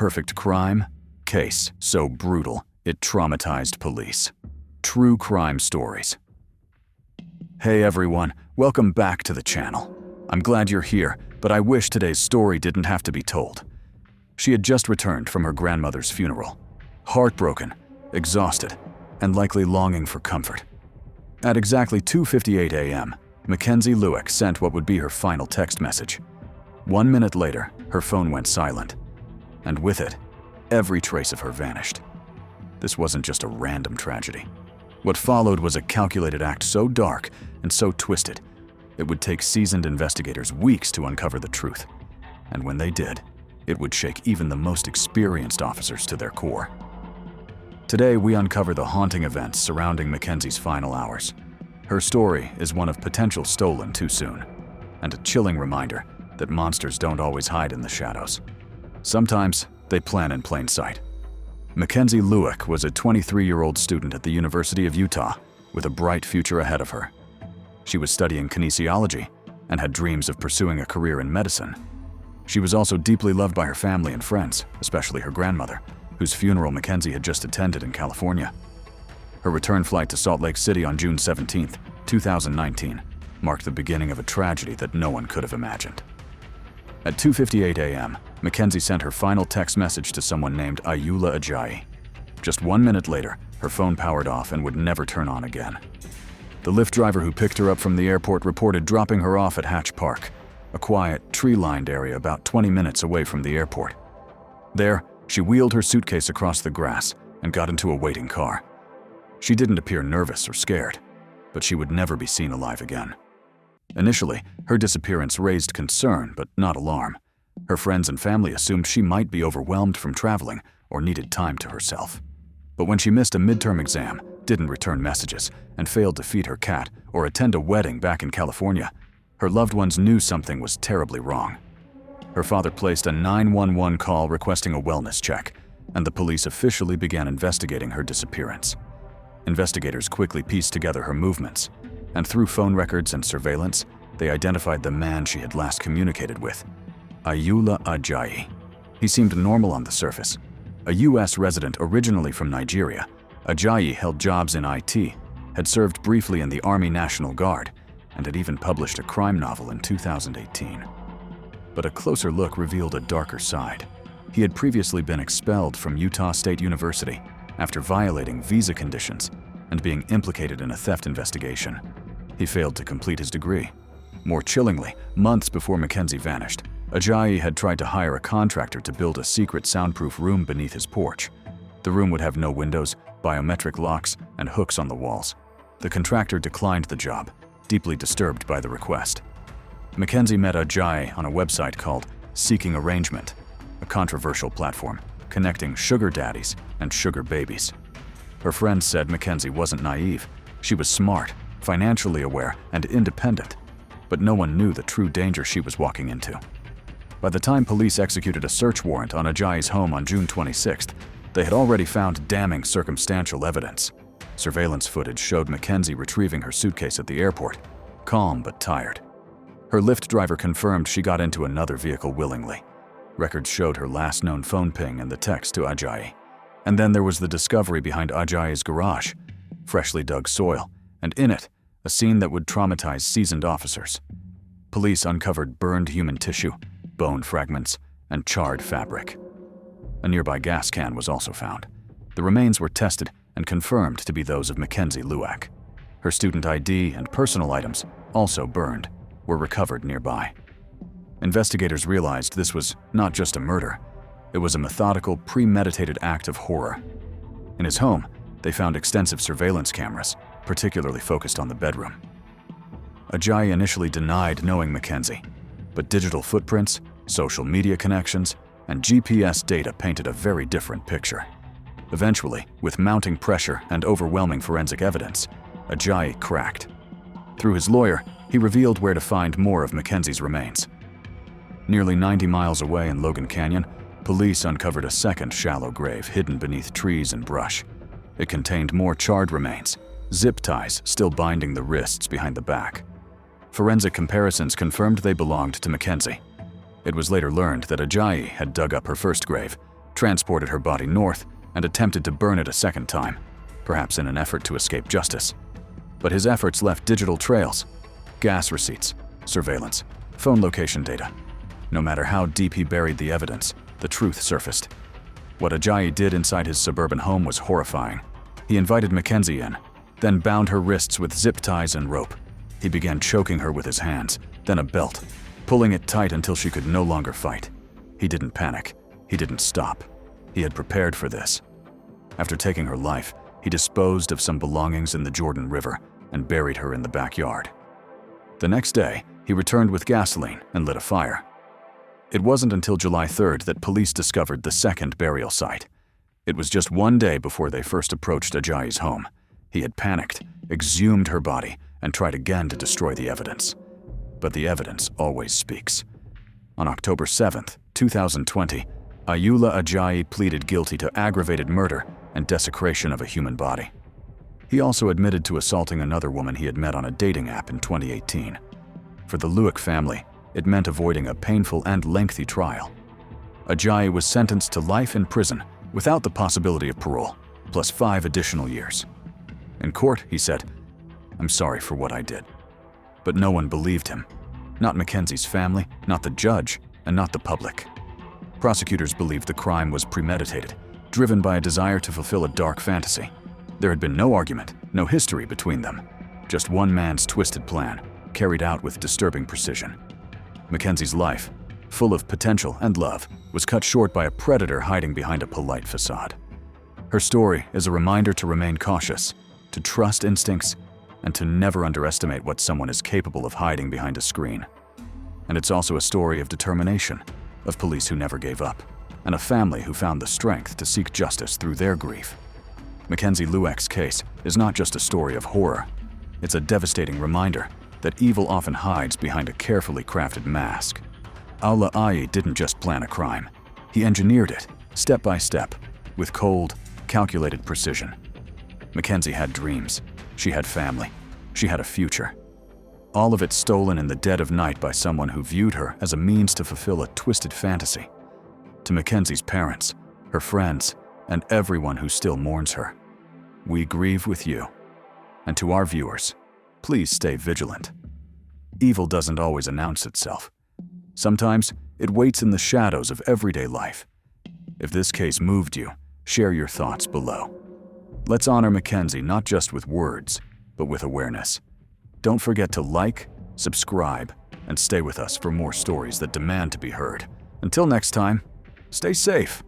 perfect crime? Case so brutal, it traumatized police. True crime stories. Hey everyone, welcome back to the channel. I'm glad you're here, but I wish today's story didn't have to be told. She had just returned from her grandmother's funeral, heartbroken, exhausted, and likely longing for comfort. At exactly 2:58 a.m., McKenzie Lueck sent what would be her final text message. 1 minute later, her phone went silent, and with it, every trace of her vanished. This wasn't just a random tragedy. What followed was a calculated act so dark and so twisted, it would take seasoned investigators weeks to uncover the truth. And when they did, it would shake even the most experienced officers to their core. Today, we uncover the haunting events surrounding McKenzie's final hours. Her story is one of potential stolen too soon, and a chilling reminder that monsters don't always hide in the shadows. Sometimes, they plan in plain sight. McKenzie Lueck was a 23-year-old student at the University of Utah with a bright future ahead of her. She was studying kinesiology and had dreams of pursuing a career in medicine. She was also deeply loved by her family and friends, especially her grandmother, whose funeral McKenzie had just attended in California. Her return flight to Salt Lake City on June 17, 2019, marked the beginning of a tragedy that no one could have imagined. At 2:58 a.m., McKenzie sent her final text message to someone named Ayoola Ajayi. Just 1 minute later, her phone powered off and would never turn on again. The Lyft driver who picked her up from the airport reported dropping her off at Hatch Park, a quiet, tree-lined area about 20 minutes away from the airport. There, she wheeled her suitcase across the grass and got into a waiting car. She didn't appear nervous or scared, but she would never be seen alive again. Initially, her disappearance raised concern, but not alarm. Her friends and family assumed she might be overwhelmed from traveling or needed time to herself. But when she missed a midterm exam, didn't return messages, and failed to feed her cat or attend a wedding back in California, her loved ones knew something was terribly wrong. Her father placed a 911 call requesting a wellness check, and the police officially began investigating her disappearance. Investigators quickly pieced together her movements, and through phone records and surveillance, they identified the man she had last communicated with, Ayoola Ajayi. He seemed normal on the surface. A U.S. resident originally from Nigeria, Ajayi held jobs in IT, had served briefly in the Army National Guard, and had even published a crime novel in 2018. But a closer look revealed a darker side. He had previously been expelled from Utah State University after violating visa conditions and being implicated in a theft investigation. He failed to complete his degree. More chillingly, months before McKenzie vanished, Ajayi had tried to hire a contractor to build a secret soundproof room beneath his porch. The room would have no windows, biometric locks, and hooks on the walls. The contractor declined the job, deeply disturbed by the request. McKenzie met Ajayi on a website called Seeking Arrangement, a controversial platform connecting sugar daddies and sugar babies. Her friends said McKenzie wasn't naive. She was smart, financially aware, and independent, but no one knew the true danger she was walking into. By the time police executed a search warrant on Ajayi's home on June 26th, they had already found damning circumstantial evidence. Surveillance footage showed McKenzie retrieving her suitcase at the airport, calm but tired. Her Lyft driver confirmed she got into another vehicle willingly. Records showed her last known phone ping and the text to Ajayi. And then there was the discovery behind Ajayi's garage, freshly dug soil, and in it, a scene that would traumatize seasoned officers. Police uncovered burned human tissue, bone fragments, and charred fabric. A nearby gas can was also found. The remains were tested and confirmed to be those of McKenzie Lueck. Her student ID and personal items, also burned, were recovered nearby. Investigators realized this was not just a murder. It was a methodical, premeditated act of horror. In his home, they found extensive surveillance cameras, particularly focused on the bedroom. Ajayi initially denied knowing McKenzie, but digital footprints, social media connections, and GPS data painted a very different picture. Eventually, with mounting pressure and overwhelming forensic evidence, Ajayi cracked. Through his lawyer, he revealed where to find more of McKenzie's remains. Nearly 90 miles away in Logan Canyon, police uncovered a second shallow grave hidden beneath trees and brush. It contained more charred remains, zip ties still binding the wrists behind the back. Forensic comparisons confirmed they belonged to McKenzie. It was later learned that Ajayi had dug up her first grave, transported her body north, and attempted to burn it a second time, perhaps in an effort to escape justice. But his efforts left digital trails, gas receipts, surveillance, phone location data. No matter how deep he buried the evidence, the truth surfaced. What Ajayi did inside his suburban home was horrifying. He invited McKenzie in, then bound her wrists with zip ties and rope. He began choking her with his hands, then a belt, pulling it tight until she could no longer fight. He didn't panic. He didn't stop. He had prepared for this. After taking her life, he disposed of some belongings in the Jordan River and buried her in the backyard. The next day, he returned with gasoline and lit a fire. It wasn't until July 3rd that police discovered the second burial site. It was just one day before they first approached Ajayi's home. He had panicked, exhumed her body, and tried again to destroy the evidence. But the evidence always speaks. On October 7th, 2020, Ayoola Ajayi pleaded guilty to aggravated murder and desecration of a human body. He also admitted to assaulting another woman he had met on a dating app in 2018. For the Lueck family, it meant avoiding a painful and lengthy trial. Ajayi was sentenced to life in prison without the possibility of parole, plus 5 additional years. In court, he said, "I'm sorry for what I did." But no one believed him. Not McKenzie's family, not the judge, and not the public. Prosecutors believed the crime was premeditated, driven by a desire to fulfill a dark fantasy. There had been no argument, no history between them. Just one man's twisted plan, carried out with disturbing precision. McKenzie's life, full of potential and love, was cut short by a predator hiding behind a polite facade. Her story is a reminder to remain cautious, to trust instincts, and to never underestimate what someone is capable of hiding behind a screen. And it's also a story of determination, of police who never gave up, and a family who found the strength to seek justice through their grief. McKenzie Lueck's case is not just a story of horror. It's a devastating reminder that evil often hides behind a carefully crafted mask. Ayoola Ajayi didn't just plan a crime. He engineered it, step by step, with cold, calculated precision. McKenzie had dreams. She had family. She had a future. All of it stolen in the dead of night by someone who viewed her as a means to fulfill a twisted fantasy. To McKenzie's parents, her friends, and everyone who still mourns her, we grieve with you. And to our viewers, please stay vigilant. Evil doesn't always announce itself. Sometimes it waits in the shadows of everyday life. If this case moved you, share your thoughts below. Let's honor McKenzie not just with words, but with awareness. Don't forget to like, subscribe, and stay with us for more stories that demand to be heard. Until next time, stay safe.